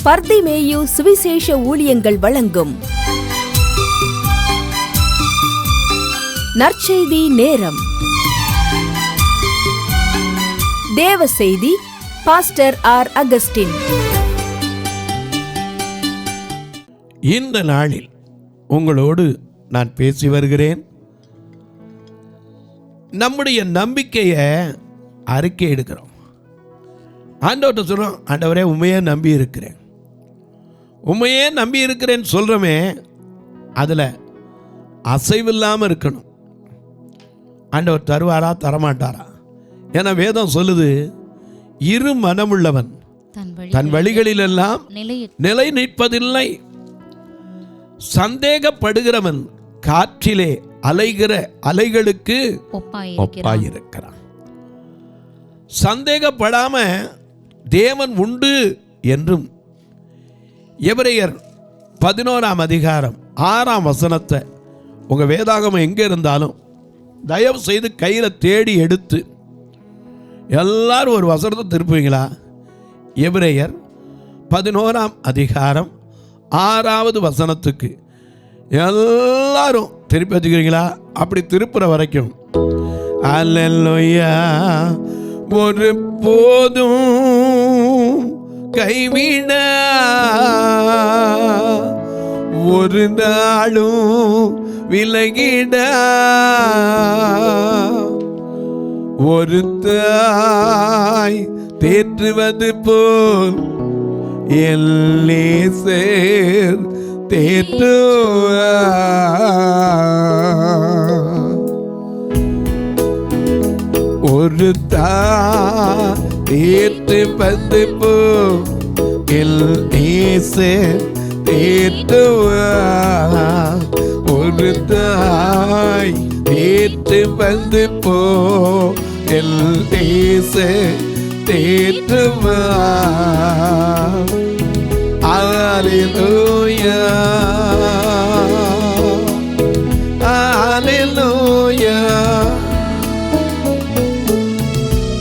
பர்திமேயு சுவிசேஷ ஊழியங்கள் வழங்கும் நற்செய்தி நேரம். தேவ செய்தி பாஸ்டர் ஆர். அகஸ்டின். இந்த நாளில் உங்களோடு நான் பேசி வருகிறேன். நம்முடைய நம்பிக்கையை அறிக்கை எடுக்கிறோம். ஆண்டவர்கிட்ட சொல்கிறோம், ஆண்டவரே உண்மையே நம்பி இருக்கிறேன், உண்மையே நம்பி இருக்கிறேன்னு சொல்கிறோமே, அதில் அசைவில்லாமல் இருக்கணும். ஆண்டவர் தருவாரா தரமாட்டாரா? ஏன்னா வேதம் சொல்லுது, இரு மனமுள்ளவன் தன் வழிகளிலெல்லாம் நிலை நிற்பதில்லை. சந்தேகப்படுகிறவன் காற்றிலே அலைகிற அலைகளுக்கு ஒப்பாயிருக்கிறான். சந்தேகப்படாம தேவன் உண்டு என்றும் எபிரேயர் 11ஆம் அதிகாரம் 6ஆம் வசனத்தை உங்க வேதாகமம் எங்க இருந்தாலும் தயவு செய்து கையில தேடி எடுத்து எல்லாரும் ஒரு வசனத்தை திருப்புவீங்களா? எபிரேயர் 11ஆம் அதிகாரம் 6வது வசனத்துக்கு எல்லாரும் திருப்பி வச்சுக்கிறீங்களா? அப்படி திருப்புற வரைக்கும் அல்லேலூயா, ஒரு போதும் கைவிட ஒரு நாளும் விலகிட ஒரு தாய் தேற்றுவது போல் எல்லேசர் தேற்றுவா. ஒரு தேற்றுவது போல் எல்லேசர் தேற்றுவா. ஒரு தாய் தேற்றுவது போல் எல்லேசர் தேற்றுவா. Hallelujah, hallelujah,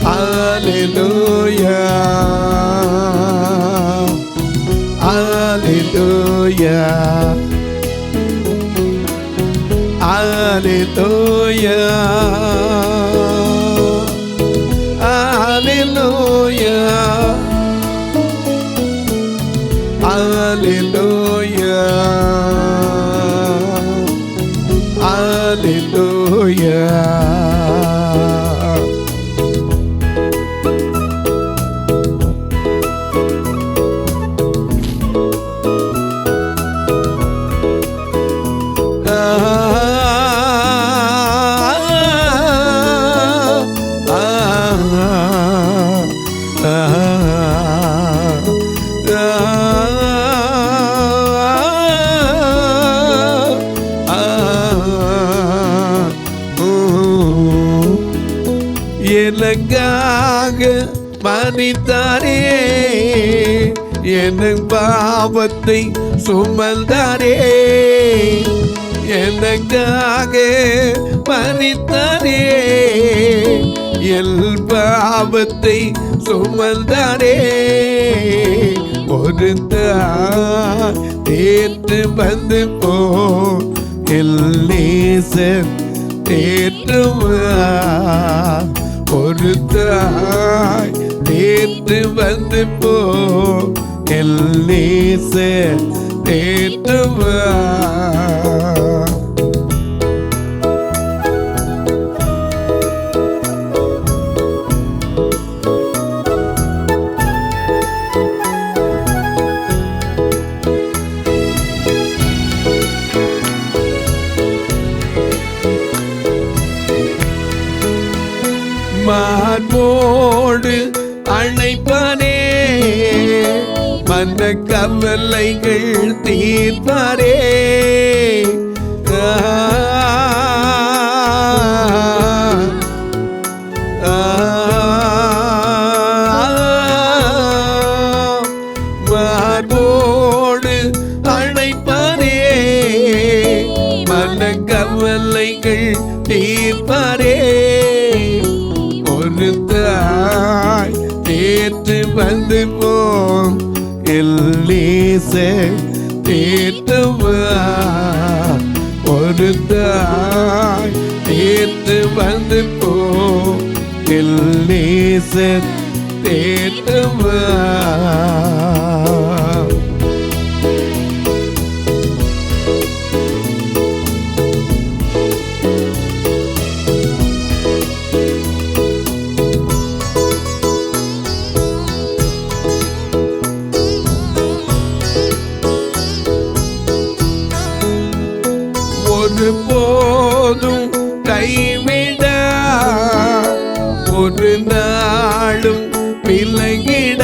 hallelujah, hallelujah, hallelujah, hallelujah, hallelujah, hallelujah. எனக்காக மரித்தாரே, என் பாவத்தை சுமந்தாரே. எனக்காக மரித்தாரே, என் பாவத்தை சுமந்தாரே. ஒரு தேற்று வந்து போ எல்லேசர் தேற்றுவா. ஒரு தாய் தேற்று வந்து போ எல்லேசர் தேற்றுவா. மார்போடு அழைப்பானே, மன்ன கவலைகள் தீர்ப்பாரே. மார்போடு அழைப்பாரே, மன்ன கவலைகள் தீர்ப்பாரே. ஒரு தாய் தேற்று வந்து போம் எல்லேசர் தேற்றுவார். ஒரு தாய் தேற்று வந்து போ, எல்லேசர் தேற்றுவார். ஒரு போதும் கைவிட, ஒரு நாளும் விலகிட.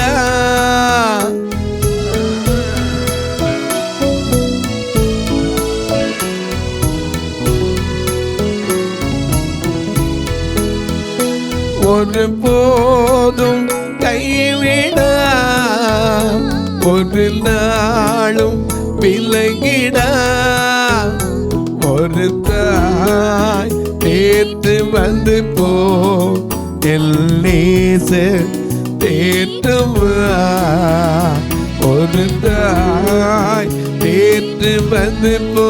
ஒரு போதும் கைவிட, ஒரு நாளும் விலகிட. ஒரு தாய் தேற்று வந்து போ, எல்லேசர் தேற்றுவார். ஒரு தாய் தேற்று வந்து போ,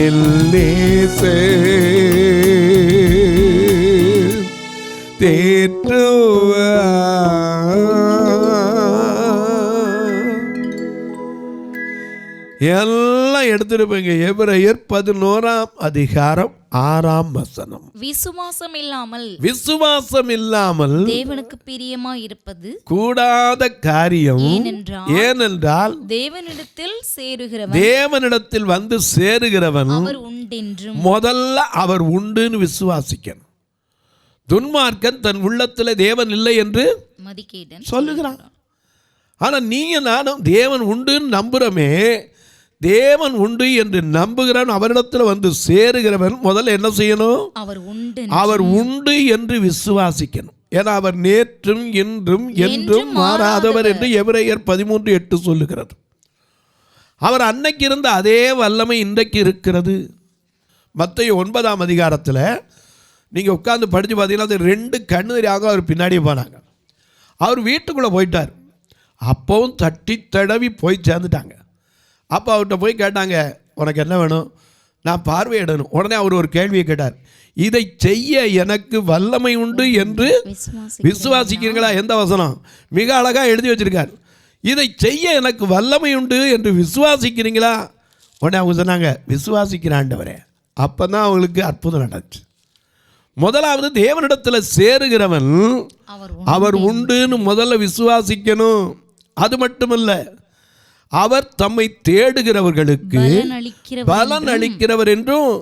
எல்லேசர் தேற்றுவார். எல்லாம் எடுத்துருப்பீங்க. எபிரேயர் 11ஆம் அதிகாரம் 6ஆம் வசனம். விசுவாசம் இல்லாமல் தேவனுக்கு பிரியமாய் இருப்பது கூடாத காரியம். ஏனென்றால் தேவனிடத்தில் வந்து சேருகிறவன் முதல்ல அவர் உண்டுன்னு விசுவாசிக்கணும். துன்மார்க்கன் தன் உள்ளத்தில் தேவன் இல்லை என்று சொல்லுகிறான். ஆனா நீங்க நானும் தேவன் உண்டுன்னு நம்புறமே. தேவன் உண்டு என்று நம்புகிறவன் அவரிடத்தில் வந்து சேருகிறவன் முதல்ல என்ன செய்யணும்? அவர் உண்டு என்று விசுவாசிக்கணும். ஏன்னா அவர் நேற்றும் இன்றும் என்றும் மாறாதவர் என்று எபிரேயர் 13:8 சொல்லுகிறது. அவர் அன்னைக்கு இருந்த அதே வல்லமை இன்றைக்கு இருக்கிறது. மத்தேயு 9ஆம் அதிகாரத்தில் நீங்கள் உட்கார்ந்து படித்து பார்த்தீங்கன்னா அது 2 கண்ணுதறியாக அவர் பின்னாடியே போனாங்க. அவர் வீட்டுக்குள்ளே போயிட்டார். அப்போவும் தட்டி தடவி போய் சேர்ந்துட்டாங்க. அப்போ அவர்கிட்ட போய் கேட்டாங்க, உனக்கு என்ன வேணும்? நான் பார்வையிடணும். உடனே அவர் ஒரு கேள்வியை கேட்டார், இதை செய்ய எனக்கு வல்லமை உண்டு என்று விசுவாசிக்கிறீங்களா? எந்த வசனம்? மிக அழகாக எழுதி வச்சிருக்கார். இதை செய்ய எனக்கு வல்லமை உண்டு என்று விசுவாசிக்கிறீங்களா? உடனே அவங்க சொன்னாங்க, விசுவாசிக்கிற ஆண்டவரே. அப்போ தான் அவங்களுக்கு அற்புதம் நடந்துச்சு. முதலாவது தேவனிடத்தில் சேருகிறவன் அவர் உண்டுன்னு முதல்ல விசுவாசிக்கணும். அது மட்டுமல்ல, அவர் தம்மை தேடுகிறவர்களுக்கு பலன் அளிக்கிறவர் என்றும்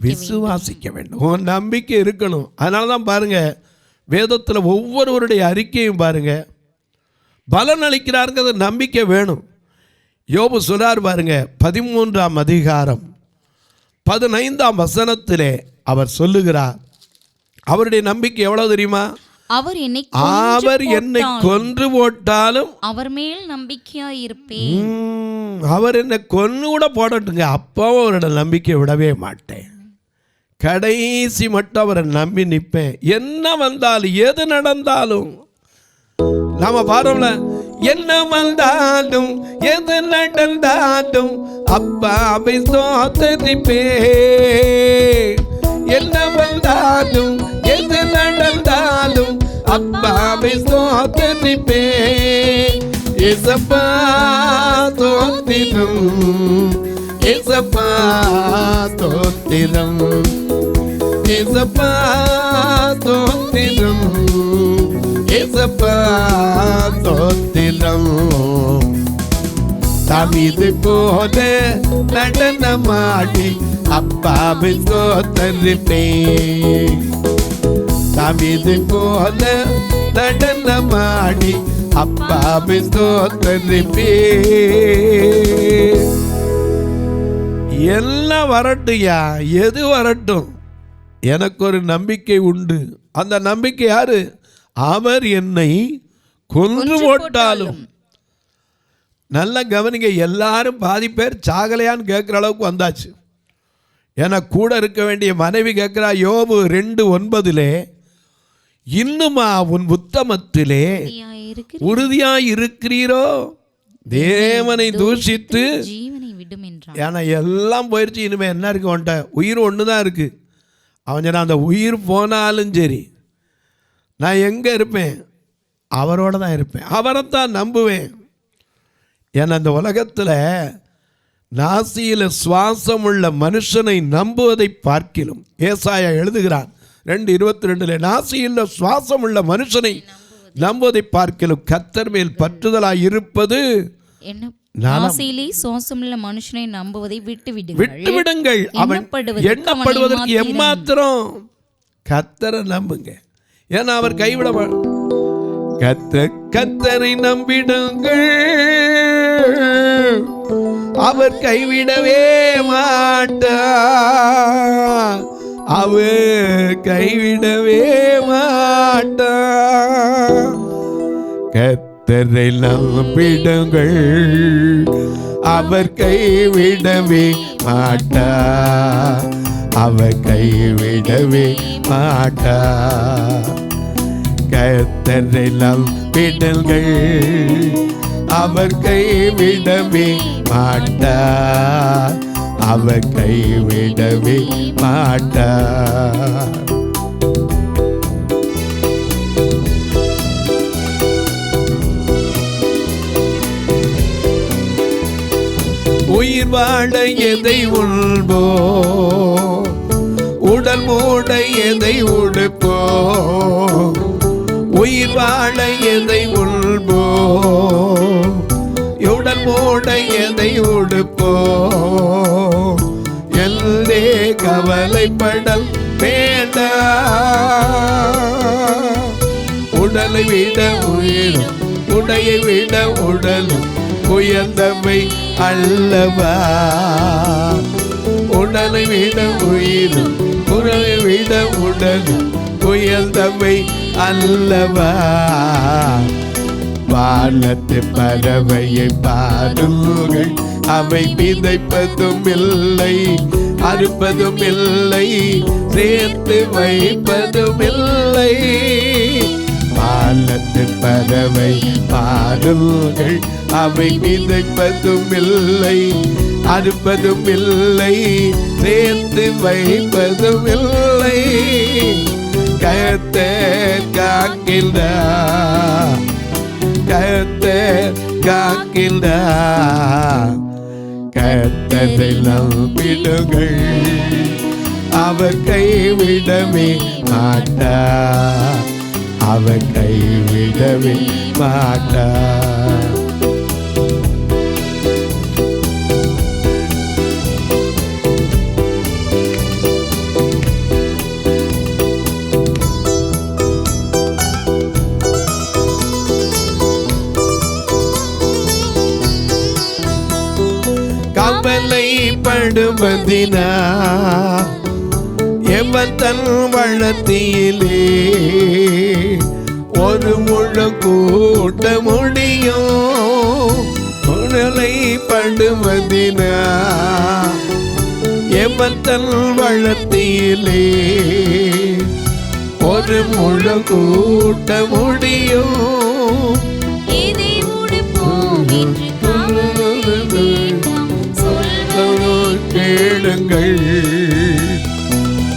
விசுவாசிக்க வேண்டும். உன் நம்பிக்கை இருக்கணும். அதனால தான் பாருங்க, வேதத்தில் ஒவ்வொருவருடைய அறிக்கையும் பாருங்க, பலன் அளிக்கிறாருங்கிறது நம்பிக்கை வேணும். யோபு சொல்றார் பாருங்க, 13ஆம் அதிகாரம் 15ஆம் வசனத்திலே அவர் சொல்லுகிறார். அவருடைய நம்பிக்கை எவ்வளவு தெரியுமா? அவர் என்னை கொன்று போட்டாலும் அவர் மேல் நம்பிக்கையாய் இருப்பேன். அவர் என்னை கொன்று கூட போடட்டுங்க, அப்பவும் அவரோட நம்பிக்கை விடவே மாட்டேன். கடைசி மட்டும் அவரை நம்பி நிற்பேன். என்ன வந்தாலும் எது நடந்தாலும். நாம பாருங்கள, என்ன வந்தாலும் எது நடந்தாலும் அப்பாவை ஸ்தோத்திரிப்பேன். என்ன வந்தாலும் எது நடந்தாலும் அப்பாவை ஸ்தோத்திரிப்பேன். ஏசப்பா ஸ்தோத்திரம், ஏசப்பா ஸ்தோத்திரம், ஏசப்பா ஸ்தோத்திரம், ஏசப்பா ஸ்தோத்திரம். தாவீது போல நடனமாடி அப்பாவை ஸ்தோத்திரிப்பேன். தாவீது போல நடனமாடி அப்பாவை ஸ்தோத்திரிப்பேன். எல்லாம் வரட்டுயா, எது வரட்டும், எனக்கு ஒரு நம்பிக்கை உண்டு. அந்த நம்பிக்கை யாரு? அவர் என்னை கொன்று போட்டாலும். நல்ல கவனிங்க, எல்லாரும் பாதி பேர் சாகலையான்னு கேட்குற அளவுக்கு வந்தாச்சு. ஏன்னா கூட இருக்க வேண்டிய மனைவி கேட்குறா, யோபு 2:9 இன்னுமா உன் உத்தமத்திலே உறுதியாய் இருக்கிறீரோ? தேவனை தூஷித்து ஜீவனை விடும் என்றான். ஏன்னா எல்லாம் போயிடுச்சு, இனிமேல் என்ன இருக்கு உன்ட்ட? உயிர் ஒன்று தான் இருக்குது. அவன் சொன்னா, அந்த உயிர் போனாலும் சரி நான் எங்கே இருப்பேன்? அவரோட தான் இருப்பேன், அவரைத்தான் நம்புவேன். ஏன்னா அந்த உலகத்தில் நாசியில் சுவாசம் உள்ள மனுஷனை நம்புவதை பார்க்கிலும், ஏசாயா எழுதுகிறான் 2:22, நாசியில் சுவாசம் உள்ள மனுஷனை நம்புவதை பார்க்கிலும் கர்த்தர் மேல் பற்றுதலாய் இருப்பது நாசியிலே சுவாசமுள்ள மனுஷனை நம்புவதை விட்டுவிடுங்கள். அவன் எண்ணப்படுவதற்கு எம்மாத்திரம்? கர்த்தரை நம்புங்க, ஏன்னா அவர் கைவிட கர்த்தரை நம்பிடுங்கள், அவர் கைவிடவே மாட்டார், அவர் கைவிடவே மாட்டார். கர்த்தரை நம்பிடுங்கள், அவர் கைவிடவே மாட்டார், அவர் கைவிடவே மாட்டார். கர்த்தரை நம்பிடுங்கள், அவர் கைவிடவே மாட்டார், அவர் கைவிடவே மாட்டார். உயிர் வாழ எதை உண்போ, உடல் மூட எதை உடுப்போ, உயிர் வாழ எதை உண்போ, உடல் மூட எதை உடுப்போ, எல்லே கவலைப்படல் வேண்டாம். உடலை விட உயிரும் உடையை விட உடலும் உயர்ந்தவை அல்லவா. உடலை விட உயிரும் உடலை விட உடலும் உயர்ந்தவை அல்லவா. வானத்து பறவையை பாருங்கள், அவை விதைப்பதும் இல்லை, அறுப்பதும் இல்லை, சேர்த்து வைப்பதும் இல்லை. வானத்து பறவை பாருங்கள், அவை விதைப்பதும் இல்லை, அறுப்பதும் இல்லை, சேர்த்து வைப்பதும் இல்லை. கர்த்தர் காக்கின்றார், கர்த்தர் காக்கின்றார். கர்த்தரை நம்பிடுங்கள், அவர் கைவிடவே மாட்டார், அவர் கைவிடவே மாட்டார். கவலைப்படுவதினா எவன் தன் வளத்தியிலே ஒரு முழு கூட்ட முடியும். கவலைப்படுவதினா எவன் தன் வளத்தியிலே ஒரு முழு கூட்ட முடியும். கேளுங்கள்,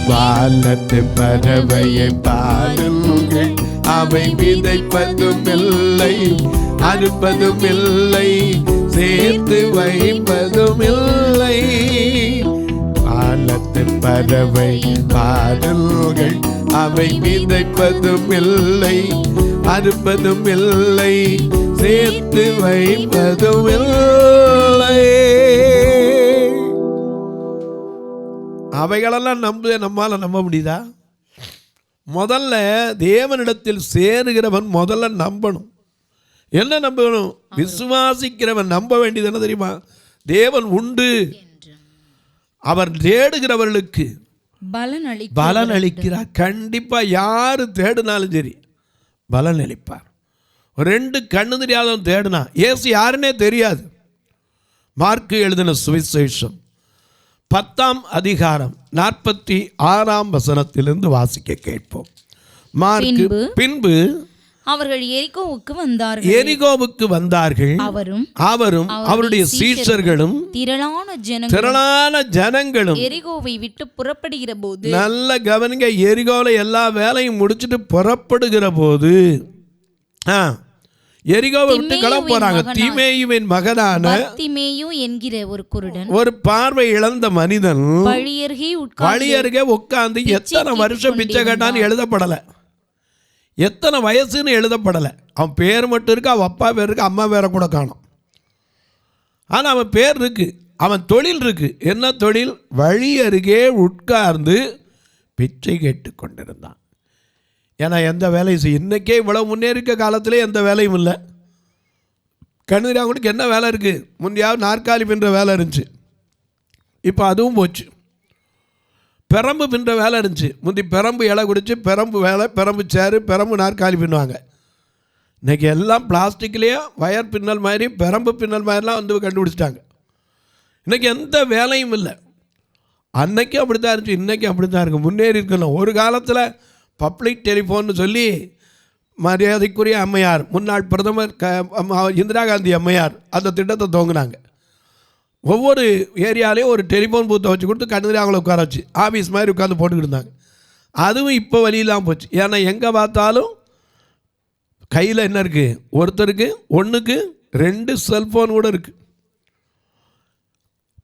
வானத்து பறவையை பாருங்கள், அவை விதைப்பதும் இல்லை, அறுப்பதும் இல்லை, சேர்த்து வைப்பதும் இல்லை. வானத்து பறவை பாருங்கள், அவை விதைப்பதும் இல்லை, அறுப்பதும் இல்லை, சேர்த்து வைப்பதும் இல்லை. அவைகளெல்லாம் நம்மால நம்ப முடியுதா? முதல்ல தேவனிடத்தில் சேருகிறவன் முதல்ல நம்பணும். என்ன நம்பணும்? விசுவாசிக்கிறவன் நம்ப வேண்டியது என்ன தெரியுமா? தேவன் உண்டு, அவர் தேடுகிறவர்களுக்கு பலன் அளிக்கிறார். கண்டிப்பா யாரு தேடினாலும் சரி பலன் அளிப்பார். 2 கண்ணு தெரியாதவன் தேடினா இயேசு யாருன்னே தெரியாது. மார்க்கு எழுதின சுவிசேஷம் 10ஆம் அதிகாரம் 46ஆம் வசனத்திலிருந்து வாசிக்க கேட்போம். மார்க்கு, பின்பு அவர்கள் எரிகோவுக்கு வந்தார்கள். எரிகோவுக்கு வந்தார்கள். அவரும் அவருடைய சீஷர்களும் திரளான ஜனங்களும் எரிகோவை விட்டு புறப்படுகிற போது, நல்ல கவனிங்க, எரிகோல எல்லா வேலையும் முடிச்சுட்டு புறப்படுகிற போது எரிகோவை விட்டு கிளம்ப போறாங்க. தீமேயுவின் மகனான பர்திமேயு என்கிற ஒரு குருடன், ஒரு பார்வை இழந்த மனிதன் வழியருகே உட்கார்ந்து எத்தனை வருஷம் பிச்சை கேட்டான்னு எழுதப்படலை, எத்தனை வயசுன்னு எழுதப்படலை. அவன் பேர் மட்டும் இருக்கு, அவன் அப்பா பேர் இருக்கு, அம்மா பேரை கூட காணும். ஆனால் அவன் பேர் இருக்கு, அவன் தொழில் இருக்கு. என்ன தொழில்? வழி அருகே உட்கார்ந்து பிச்சை கேட்டு கொண்டிருந்தான். ஏன்னா எந்த வேலையும் செய்ய, இன்றைக்கே இவ்வளோ முன்னேறிக்க காலத்திலே எந்த வேலையும் இல்லை. கண்ணுராவுக்கு என்ன வேலை இருக்குது? முந்தையாவது நாற்காலி பின்ற வேலை இருந்துச்சு, இப்போ அதுவும் போச்சு. பெரம்பு பின்ற வேலை இருந்துச்சு, முந்தி பெரம்பு இலை குடிச்சு பெரம்பு வேலை, பெரம்பு சேரு, பெரம்பு நாற்காலி பின்னுவாங்க. இன்றைக்கி எல்லாம் பிளாஸ்டிக்லேயே வயர் பின்னல் மாதிரி, பெரம்பு பின்னல் மாதிரிலாம் வந்து கண்டுபிடிச்சிட்டாங்க. இன்றைக்கி எந்த வேலையும் இல்லை. அன்னைக்கும் அப்படி தான் இருந்துச்சு, இன்றைக்கும் அப்படி தான் இருக்குது. முன்னேறி இருக்கணும். ஒரு காலத்தில் பப்ளிக் டெலிஃபோன்னு சொல்லி மரியாதைக்குரிய அம்மையார், முன்னாள் பிரதமர் இந்திரா காந்தி அம்மையார் அந்த திட்டத்தை துவங்கினாங்க. ஒவ்வொரு ஏரியாலேயும் ஒரு டெலிஃபோன் பூத்தை வச்சு கொடுத்து கண்ணுராங்களை உட்கார வச்சு ஆஃபீஸ் மாதிரி உட்காந்து போட்டுக்கிட்டு இருந்தாங்க. அதுவும் இப்போ வழியெல்லாம் போச்சு. ஏன்னா எங்கே பார்த்தாலும் கையில் என்ன இருக்குது? ஒருத்தருக்கு ஒன்றுக்கு 2 செல்ஃபோன் கூட இருக்குது.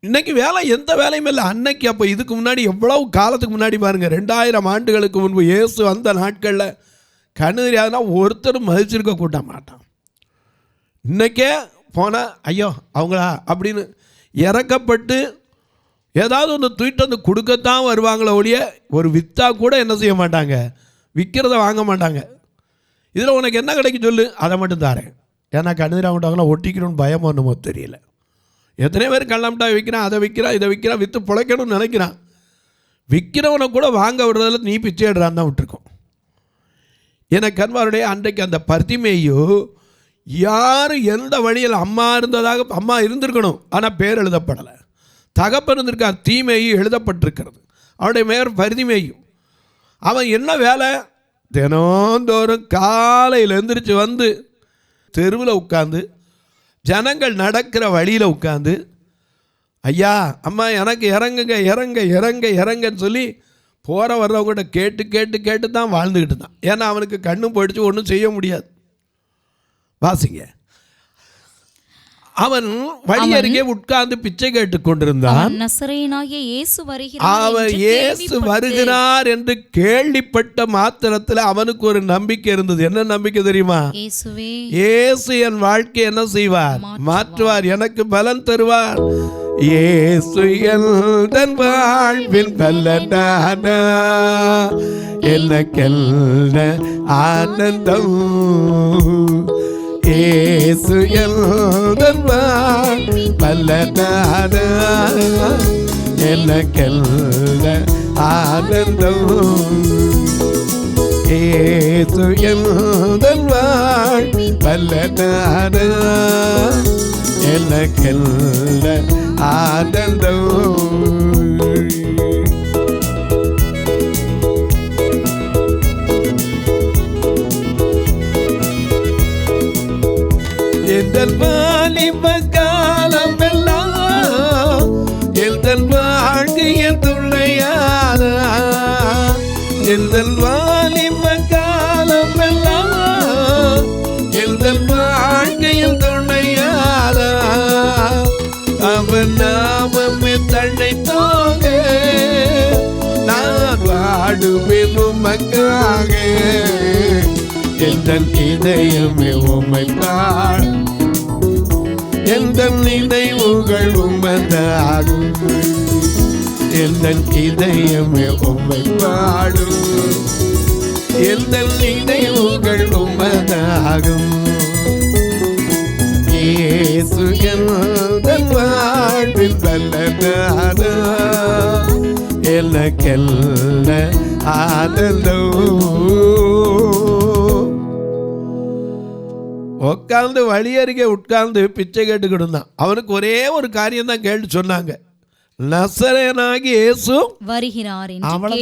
இன்றைக்கி வேலை எந்த வேலையும் இல்லை. அன்னைக்கு அப்போ இதுக்கு முன்னாடி எவ்வளவு காலத்துக்கு முன்னாடி பாருங்கள், 2000 ஆண்டுகளுக்கு முன்பு இயேசு அந்த நாட்களில் கண்ணுரியாதுன்னா ஒருத்தரும் மதிச்சிருக்க கூட்ட மாட்டான். இன்றைக்கே போனால் ஐயோ அவங்களா அப்படின்னு இறக்கப்பட்டு ஏதாவது ஒன்று தூக்கிட்டு வந்து கொடுக்கத்தான் வருவாங்களே ஒழிய ஒரு விற்றா கூட என்ன செய்ய மாட்டாங்க, விற்கிறத வாங்க மாட்டாங்க. இதில் உனக்கு என்ன கிடைக்கும் சொல்லு, அதை மட்டும் தாரேன். ஏன்னா கண்ணுரியா விட்டாங்கன்னா ஒட்டிக்கணும்னு பயம் ஒன்றுமோ தெரியல. எத்தனை பேர் கள்ளமிட்டாய் விற்கிறான், அதை விற்கிறான், இதை விற்கிறான், விற்று பிழைக்கணும்னு நினைக்கிறான். விற்கிறவனை கூட வாங்க விடுறதில் நீ பிச்சை எடுறான் தான் விட்டுருக்கோம். எனக்கு கண்பாருடைய அன்றைக்கு அந்த பர்திமேயு யார் எந்த வழியில் அம்மா இருந்ததாக, அம்மா இருந்திருக்கணும் ஆனால் பேர் எழுதப்படலை. தகப்பன் இருந்திருக்கார், தீமேயு எழுதப்பட்டிருக்கிறது. அவனுடைய பேர் பர்திமேயு. அவன் என்ன வேலை? தினந்தோறும் காலையில் எழுந்திரிச்சு வந்து தெருவில் உட்காந்து, ஜனங்கள் நடக்கிற வழியில் உட்காந்து, ஐயா அம்மா எனக்கு இறங்குங்க இறங்க இறங்க இறங்கன்னு சொல்லி போகிற வர்றவங்ககிட்ட கேட்டு கேட்டு கேட்டு தான் வாழ்ந்துக்கிட்டு தான். ஏன்னா அவனுக்கு கண்ணும் போயிடுச்சு, ஒன்றும் செய்ய முடியாது. வாசிங்க. அவன் வழி அருகே உட்கார்ந்து பிச்சை கேட்டு கொண்டிருந்தான். அவன் இயேசு வருகிறார் என்று கேள்விப்பட்ட மாத்திரத்தில் அவனுக்கு ஒரு நம்பிக்கை இருந்தது. என்ன நம்பிக்கை தெரியுமா? இயேசு என் வாழ்க்கை என்ன செய்வார்? மாற்றுவார், எனக்கு பலன் தருவார். இயேசு என் வாழ்வின் பலனானா, எனக்கெல்ல ஆனந்தம். இயேசு என் வாழ்வின் பலனானா, எனக்கெல்ல ஆனந்தம். இயேசு என் வாழ்வின் பலனானா, எனக்கெல்ல ஆனந்தம். எந்தன் வாலிப காலம் எல்லாம் எந்தன் வாழ்க்கையில் துணையான, எந்தன் வாலிப காலம் எல்லாம் எந்தன் வாழ்க்கையில் துணையான, அவன் நாமமே தன்னை தோங்க நான் வாடுவேன் உமக்காக. எந்தன் இதயமே உம்மை பாடு, எந்தன் நினைவுகள் உமதாகும். எந்தன் இதயமே உம்மை பாடும், எந்தன் நினைவுகள் உமதாகும். இயேசு என் வாழ்வின் பலனானா, எனக்கெல்ல ஆனந்தம். உட்கார்ந்து வழி அருகே உட்கார்ந்து பிச்சை கேட்டுக்கிட்டு இருந்தான். அவனுக்கு ஒரே ஒரு காரியம் தான் கேட்டு சொன்னாங்க, நசரேயனாகிய இயேசு வருகிறார் என்று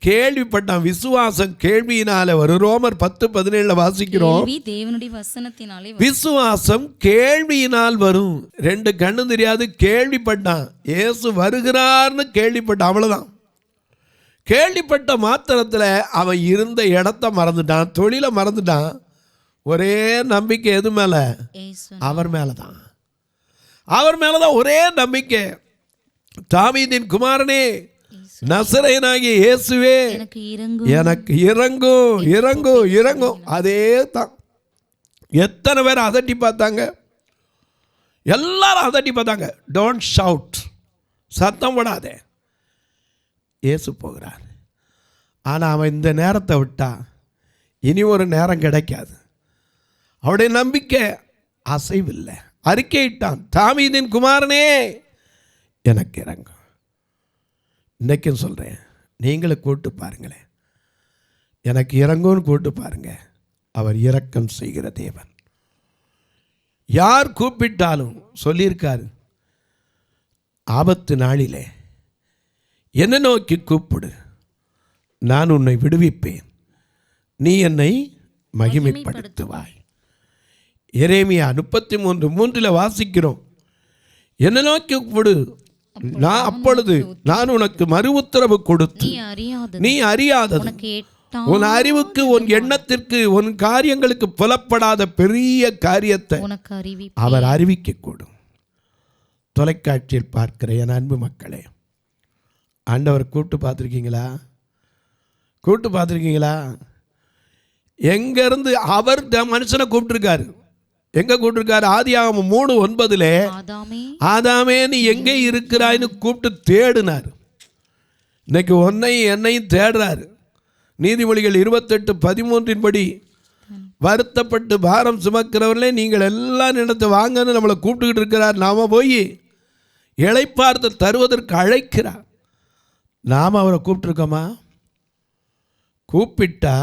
கேள்விப்பட்டான். விசுவாசம் கேள்வியினால வரும். ரோமர் 10:17 வாசிக்கிறோம். தேவனுடைய வசனத்தினாலே விசுவாசம் கேள்வியினால் வரும். 2 கண்ணு தெரியாது, கேள்விப்பட்டான். இயேசு வருகிறார்னு கேள்விப்பட்டான், அவ்வளவுதான். கேள்விப்பட்ட மாத்திரத்தில் அவன் இருந்த இடத்த மறந்துட்டான், தொழிலை மறந்துட்டான். ஒரே நம்பிக்கை எது மேல? அவர் மேலதான். அவர் மேலதான் ஒரே நம்பிக்கை. தாவீதின் குமாரனே, நசரேயனாகிய இயேசுவே, எனக்கு இறங்கும் இறங்கும் இறங்கும். அதே தான். எத்தனை பேர் அதட்டி பார்த்தாங்க, எல்லாரும் அதட்டி பார்த்தாங்க. டோன்ட் ஷவுட், சத்தம் போடாதே, இயேசு போகிறார். ஆனால் அவன் இந்த நேரத்தை விட்டா இனி ஒரு நேரம் கிடைக்காது. அவருடைய நம்பிக்கை அசைவில்லை. அறிக்கையிட்டான், தாவீதின் குமாரனே எனக்கு இறங்கும். இன்றைக்கும் சொல்கிறேன், நீங்களும் கூட்டு பாருங்களேன், எனக்கு இறங்கும்னு கூட்டு பாருங்க. அவர் இரக்கம் செய்கிற தேவன். யார் கூப்பிட்டாலும் சொல்லியிருக்காரு, ஆபத்து நாளிலே என்னை நோக்கி கூப்பிடு, நான் உன்னை விடுவிப்பேன், நீ என்னை மகிமைப்படுத்துவாய். எரேமியா 33:3 வாசிக்கிறோம், என்னை நோக்கி கூப்பிடு, நான் அப்பொழுது நான் உனக்கு மறு உத்தரவு கொடுத்து நீ அறியாதது, உன் அறிவுக்கு உன் எண்ணத்திற்கு உன் காரியங்களுக்கு புலப்படாத பெரிய காரியத்தை அவர் அறிவிக்கக்கூடும். தொலைக்காட்சியில் பார்க்கிற என் அன்பு மக்களே, ஆண்டவர் கூட்டு பார்த்துருக்கீங்களா? கூட்டு பார்த்துருக்கீங்களா? எங்கேருந்து அவர் மனுஷனை கூப்பிட்டுருக்காரு. எங்கே கூப்பிட்டுருக்காரு? ஆதியாகமம் 3:9 ஆதாமே நீ எங்கே இருக்கிறாய்னு கூப்பிட்டு தேடினார். இன்னைக்கு உன்னையும் என்னையும் தேடுறாரு. நீதிமொழிகள் 28:13 படி, வருத்தப்பட்டு பாரம் சுமக்கிறவர்களே நீங்கள் எல்லாம் இடத்தை வாங்கன்னு நம்மளை கூப்பிட்டுக்கிட்டு இருக்கிறார். நாம் போய் இளைப்பார்த்து தருவதற்கு அழைக்கிறார். நாம் அவரை கூப்பிட்டுருக்கோமா? கூப்பிட்டா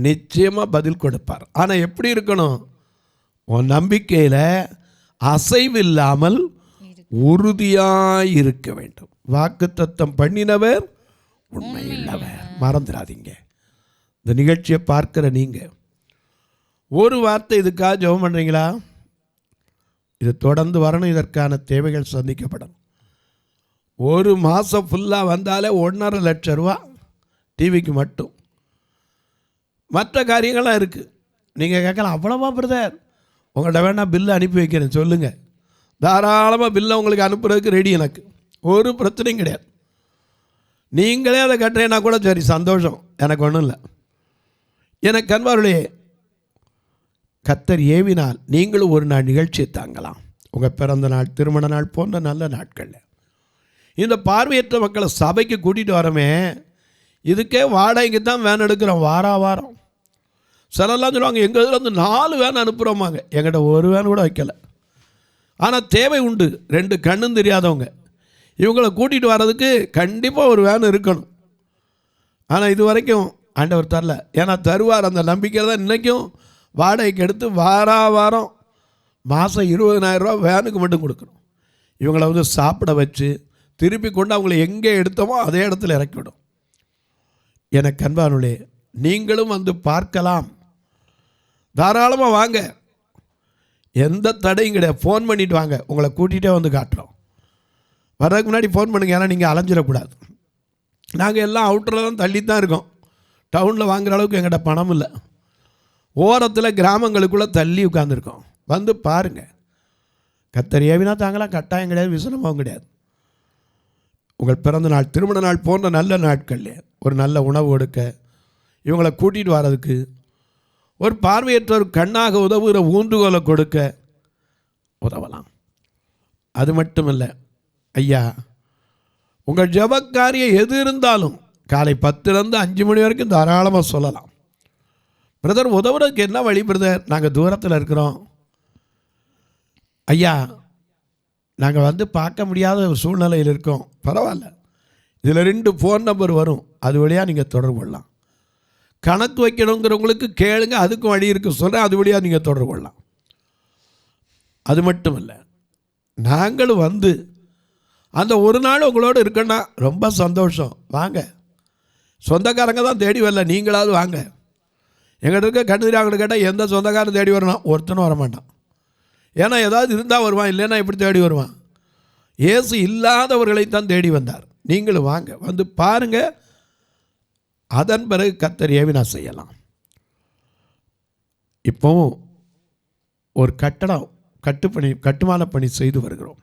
நிச்சயமாக பதில் கொடுப்பார். ஆனால் எப்படி இருக்கணும்? உன் நம்பிக்கையில் அசைவில்லாமல் உறுதியாய் இருக்க வேண்டும். வாக்குத்தத்தம் பண்ணினவர் உண்மையுள்ளவர், மறந்துடாதீங்க. இந்த நிகழ்ச்சியை பார்க்கிற நீங்கள் ஒரு வார்த்தை இதுக்காக ஜெபம் பண்ணுறீங்களா? இது தொடர்ந்து வரணும், இதற்கான தேவைகள் சந்திக்கப்படும். ஒரு மாதம் ஃபுல்லாக வந்தாலே 1.5 லட்சம் ரூபா டிவிக்கு மட்டும். மற்ற காரியங்கள்லாம் இருக்குது. நீங்கள் கேட்கலாம், அவ்வளோவா பிரதர், உங்கள்கிட்ட வேணால் பில்லு அனுப்பி வைக்கிறேன் சொல்லுங்கள். தாராளமாக பில்லை உங்களுக்கு அனுப்புறதுக்கு ரெடி. எனக்கு ஒரு பிரச்சனையும் கிடையாது. நீங்களே அதை கட்டுறேன்னா கூட சரி, சந்தோஷம், எனக்கு ஒன்றும் இல்லை. எனக்கு அன்பார்களே, கர்த்தர் ஏவினால் நீங்களும் ஒரு நாள் நிகழ்ச்சியை தாங்கலாம். உங்கள் பிறந்த நாள், திருமண நாள் போன்ற நல்ல நாட்களில் இந்த பார்வையற்ற மக்களை சபைக்கு கூட்டிகிட்டு வரமே, இதுக்கே வாடகைக்கு தான் வேன் எடுக்கிறோம் வாரம். சிலர்லாம் சொல்லுவாங்க, எங்கள் இதில் வந்து 4 வேன் அனுப்புகிறோமாங்க. எங்கிட்ட ஒரு வேன் கூட வைக்கலை. ஆனால் தேவை உண்டு. 2 கண்ணும் தெரியாதவங்க இவங்களை கூட்டிகிட்டு வர்றதுக்கு கண்டிப்பாக ஒரு வேன் இருக்கணும். ஆனால் இது வரைக்கும் ஆண்டவர் தரல. ஏன்னா தருவார், அந்த நம்பிக்கை தான் இன்றைக்கும் வாடகைக்கு எடுத்து வாரம் மாதம் 20,000 ரூபா வேனுக்கு மட்டும் கொடுக்கணும். இவங்களை வந்து சாப்பிட வச்சு திருப்பி கொண்டு அவங்களை எங்கே எடுத்தோமோ அதே இடத்துல இறக்கிவிடும். எனக்கு அன்பானுள்ளே, நீங்களும் வந்து பார்க்கலாம், தாராளமாக வாங்க, எந்த தடையும் கிடையாது. ஃபோன் பண்ணிவிட்டு வாங்க, உங்களை கூட்டிகிட்டே வந்து காட்டுறோம். வர்றதுக்கு முன்னாடி ஃபோன் பண்ணுங்க, ஏன்னா நீங்கள் அலைஞ்சிடக்கூடாது. நாங்கள் எல்லாம் அவுட்டரில் தான் தள்ளி தான் இருக்கோம். டவுனில் வாங்குகிற அளவுக்கு எங்கிட்ட பணம் இல்லை. ஓரத்தில் கிராமங்களுக்குள்ளே தள்ளி உட்காந்துருக்கோம். வந்து பாருங்கள். கர்த்தர் ஏவினா தாங்களாம், கட்டாயம் கிடையாது, விசனமாகவும் கிடையாது. உங்கள் பிறந்த நாள், திருமண நாள் போன்ற நல்ல நாட்களில் ஒரு நல்ல உணவு கொடுக்க, இவங்களை கூட்டிகிட்டு வர்றதுக்கு, ஒரு பார்வையற்றோர் கண்ணாக உதவுகிற ஊன்றுகோலை கொடுக்க உதவலாம். அது மட்டும் இல்லை ஐயா, உங்கள் ஜெபக்காரியம் எது இருந்தாலும் காலை 10லேருந்து 5 மணி வரைக்கும் தாராளமாக சொல்லலாம். பிரதர் உதவுறதுக்கு என்ன வழி பிரதர்? நாங்கள் தூரத்தில் இருக்கிறோம் ஐயா, நாங்கள் வந்து பார்க்க முடியாத ஒரு சூழ்நிலையில் இருக்கோம். பரவாயில்ல, இதில் 2 ஃபோன் நம்பர் வரும், அது வழியாக நீங்கள் தொடர்பு கொள்ளலாம். கணக்கு வைக்கணுங்கிறவங்களுக்கு கேளுங்க, அதுக்கும் வழி இருக்குது சொல்கிறேன், அது வழியாக நீங்கள் தொடர்பு கொள்ளலாம். அது மட்டும் இல்லை, நாங்களும் வந்து அந்த ஒரு நாள் உங்களோடு இருக்கேன்னா ரொம்ப சந்தோஷம், வாங்க. சொந்தக்காரங்க தான் தேடி வரல, நீங்களாவது வாங்க. எங்கிட்ட இருக்க கண்ணுதிரியாங்கன்னு கேட்டால் எந்த சொந்தக்காரன் தேடி வரணும்? ஒருத்தனும் வரமாட்டான். ஏன்னா ஏதாவது இருந்தால் வருவான், இல்லைன்னா எப்படி தேடி வருவான்? இயேசு இல்லாதவர்களைத்தான் தேடி வந்தார். நீங்களும் வாங்க, வந்து பாருங்கள். அதன் பிறகு கர்த்தர் ஏவினா செய்யலாம். இப்போவும் ஒரு கட்டுமான பணி செய்து வருகிறோம்.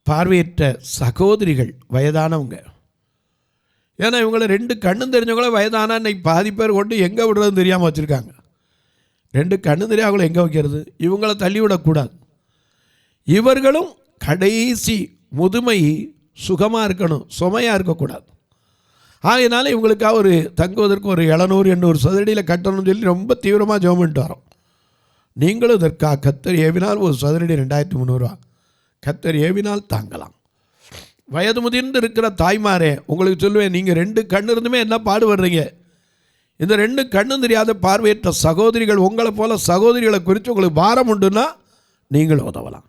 பார்வையற்ற சகோதரிகள், வயதானவங்க. ஏன்னா இவங்களை 2 கண்ணும் தெரிஞ்சவங்கள வயதான இன்னைக்கு பாதி பேர் கொண்டு எங்கே விடுறதுன்னு தெரியாமல் வச்சுருக்காங்க. 2 கண்ணும் தெரியாதவங்களை எங்கே வைக்கிறது? இவங்களை தள்ளிவிடக்கூடாது. இவர்களும் கடைசி முதுமை சுகமாக இருக்கணும், சுமையாக இருக்கக்கூடாது. ஆகையினால இவங்களுக்காக ஒரு தங்குவதற்கு ஒரு 700-800 சதுரடியில் கட்டணும்னு சொல்லி ரொம்ப தீவிரமாக ஜெபம் பண்ணிட்டு வரோம். நீங்களும் இதற்காக கர்த்தர் ஏவினால் ஒரு சதுரடி 2300 ரூபா கர்த்தர் ஏவினால் தாங்கலாம். வயது முதிர்ந்து இருக்கிற தாய்மாரே, உங்களுக்கு சொல்லுவேன், நீங்கள் 2 கண்ணு இருந்துமே என்ன பாடுபடுறீங்க? இந்த 2 கண்ணும் தெரியாத பார்வையற்ற சகோதரிகள், உங்களை போல சகோதரிகளை குறித்து உங்களுக்கு பாரம் உண்டுன்னா நீங்கள் உதவலாம்.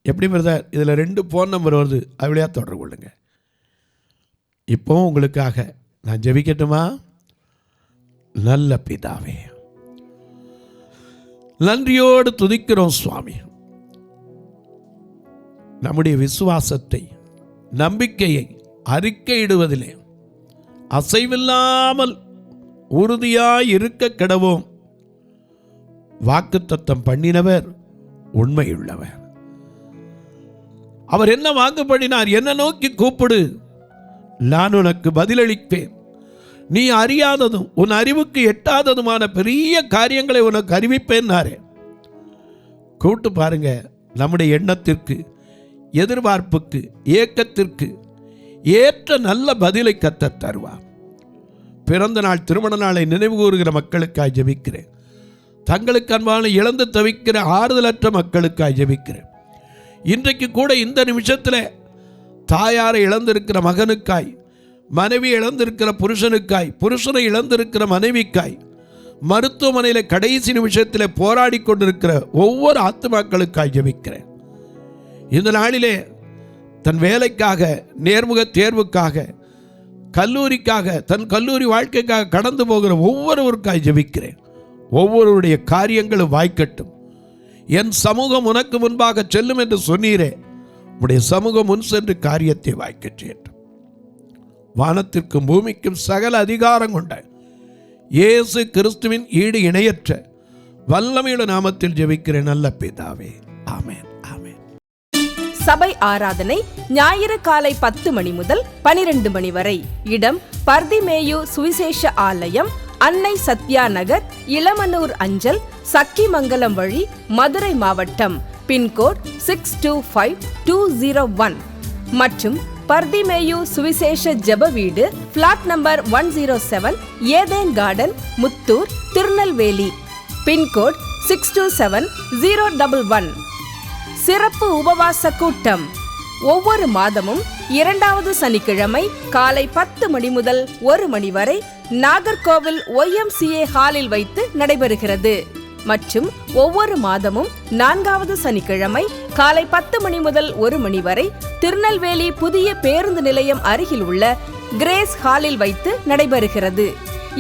எப்படி பிரதர்? இதில் 2 ஃபோன் நம்பர் வருது, அப்படியா தொடர்பு கொள்ளுங்க. இப்போவும் உங்களுக்காக நான் ஜெபிக்கட்டுமா? நல்ல பிதாவே, நன்றியோடு துதிக்கிறோம் சுவாமி. நம்முடைய விசுவாசத்தை, நம்பிக்கையை அறிக்கையிடுவதிலே அசைவில்லாமல் உறுதியாய் இருக்க கிடவோம். வாக்குத்தத்தம் பண்ணினவர் உண்மையுள்ளவர். அவர் என்ன வாக்கு பண்ணினார்? என்ன நோக்கி கூப்பிடு, நான் உனக்கு பதிலளிப்பேன். நீ அறியாததும் உன் அறிவுக்கு எட்டாததுமான பெரிய காரியங்களை உனக்கு அறிவிப்பேன்னாரே. கூட்டு பாருங்க, நம்முடைய எண்ணத்திற்கு, எதிர்பார்ப்புக்கு, ஏக்கத்திற்கு ஏற்ற நல்ல பதிலை கர்த்தர் தருவார். பிறந்த நாள், திருமண நாளை நினைவு கூறுகிற மக்களுக்காய் ஜெபிக்கிறேன். தங்களுக்கு அன்பான இழந்து தவிக்கிற ஆறுதலற்ற மக்களுக்காய் ஜெபிக்கிறேன். இன்றைக்கு கூட இந்த நிமிஷத்தில் தாயாரை இழந்திருக்கிற மகனுக்காய், மனைவி இழந்திருக்கிற புருஷனுக்காய், புருஷனை இழந்திருக்கிற மனைவிக்காய், மருத்துவமனையில் கடைசி நிமிஷத்தில் போராடி கொண்டிருக்கிற ஒவ்வொரு ஆத்துமாக்களுக்காய் ஜெபிக்கிறேன். இந்த நாளிலே தன் வேலைக்காக, நேர்முக தேர்வுக்காக, கல்லூரிக்காக, தன் கல்லூரி வாழ்க்கைக்காக கடந்து போகிற ஒவ்வொருவருக்காய் ஜெபிக்கிறேன். ஒவ்வொருவருடைய காரியங்களும் வாய்க்கட்டும். என் சமூகம் உனக்கு முன்பாக செல்லும் என்று சொன்னீரே, உடைய சமூகம் முன் சென்று காரியத்தை வாய்க்கட்டும். வானத்திற்கும் பூமிக்கும் சகல அதிகாரம் கொண்ட இயேசு கிறிஸ்துவின் ஈடு இணையற்ற வல்லமையுள்ள நாமத்தில் ஜெபிக்கிறேன் நல்ல பிதாவே, ஆமென். சபை ஆராதனை ஞாயிறு காலை 10 மணி முதல் 12 மணி வரை. இடம் பர்திமேயு சுவிசேஷ ஆலயம், அன்னை சத்யா நகர், இளமனூர் அஞ்சல், சக்கிமங்கலம் வழி, மதுரை மாவட்டம். பின்கோட் 625201 மற்றும் பர்திமேயு சுவிசேஷ ஜெப வீடு, flat number 107, Eden garden, Muthur, Tirunelveli. Pincode 627011. சிறப்பு உபவாச கூட்டம் ஒவ்வொரு மாதமும் 2வது சனிக்கிழமை காலை 10 மணி முதல் 1 மணி வரை நாகர்கோவில் YMCA ஹாலில் வைத்து நடைபெறுகிறது. மற்றும் ஒவ்வொரு மாதமும் 4வது சனிக்கிழமை காலை 10 மணி முதல் 1 மணி வரை திருநெல்வேலி புதிய பேருந்து நிலையம் அருகில் உள்ள கிரேஸ் ஹாலில் வைத்து நடைபெறுகிறது.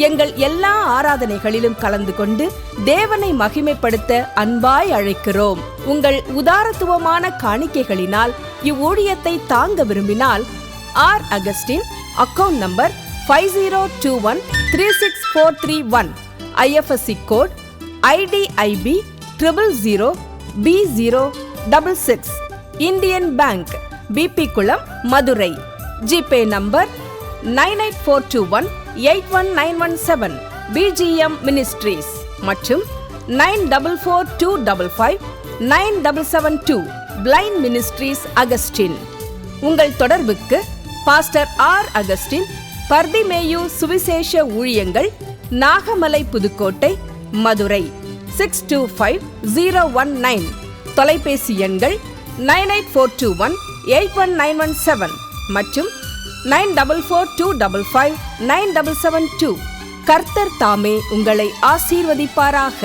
எங்கள் எல்லா ஆராதனைகளிலும் கலந்து கொண்டு தேவனை மகிமைப்படுத்த அன்பாய் அழைக்கிறோம். உங்கள் உதாரத்துவமான காணிக்கைகளினால் இவ்வூழியத்தை தாங்க விரும்பினால் R Augustine, account number 5021364331, IFSC code IDIB 000B066, Indian bank, BP Kulam, Madurai. GPay number 9842181917, BGM ministries மற்றும் 9442559772, பிளைண்ட் மினிஸ்ட்ரீஸ் அகஸ்டின். உங்கள் தொடர்புக்கு பாஸ்டர் ஆர் அகஸ்டின், பர்திமேயு சுவிசேஷ ஊழியங்கள், நாகமலை, புதுக்கோட்டை, மதுரை 625019. தொலைபேசி எண்கள் 9842181917 மற்றும் 9442559772. கர்த்தர் தாமே உங்களை ஆசீர்வதிப்பாராக.